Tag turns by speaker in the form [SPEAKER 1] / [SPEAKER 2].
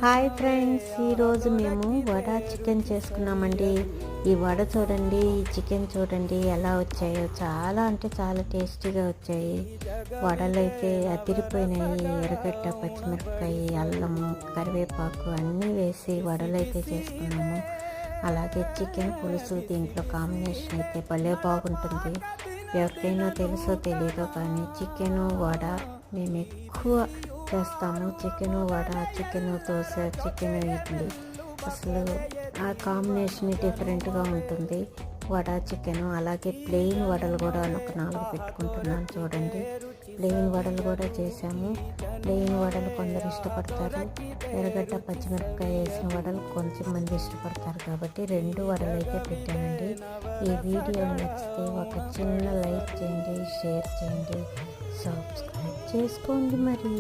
[SPEAKER 1] Hi friends, ఈరోజు మేము vada chicken చేసుకున్నామండి. ఈ వడ చూడండి, ఈ చికెన్ చూడండి ఎలా వచ్చాయో. చాలా అంటే చాలా టేస్టీగా వచ్చాయి. వడలు అయితే అదిరిపోయినాయి. ఎర్రగడ్డ, పచ్చిమిరపకాయ, అల్లం, కరివేపాకు అన్నీ వేసి వడలు అయితే చేసుకున్నాము. అలాగే చికెన్ పులుసు దీంట్లో కాంబినేషన్ అయితే భలే బాగుంటుంది. ఎవరికైనా తెలుసో తెలీదో కానీ చికెను వడ మేము ఎక్కువ చేస్తాము. Chicken vada, chicken dosa, chicken idli, అసలు ఆ కాంబినేషన్ డిఫరెంట్గా ఉంటుంది. వడ చికెను, అలాగే ప్లెయిన్ వడలు కూడా ఒక 4 పెట్టుకుంటున్నాను చూడండి. ప్లెయిన్ వడలు కూడా చేశాము. ప్లెయిన్ వడలు కొందరు ఇష్టపడతారు, ఎర్రగడ్డ పచ్చిమిరపకాయ వేసిన వడలు కొంచెం మంది ఇష్టపడతారు కాబట్టి 2 వడలు అయితే పెట్టానండి. ఈ వీడియో నచ్చితే ఒక చిన్న లైక్ చేయండి, షేర్ చేయండి, సబ్స్క్రైబ్ చేసుకోండి మరి.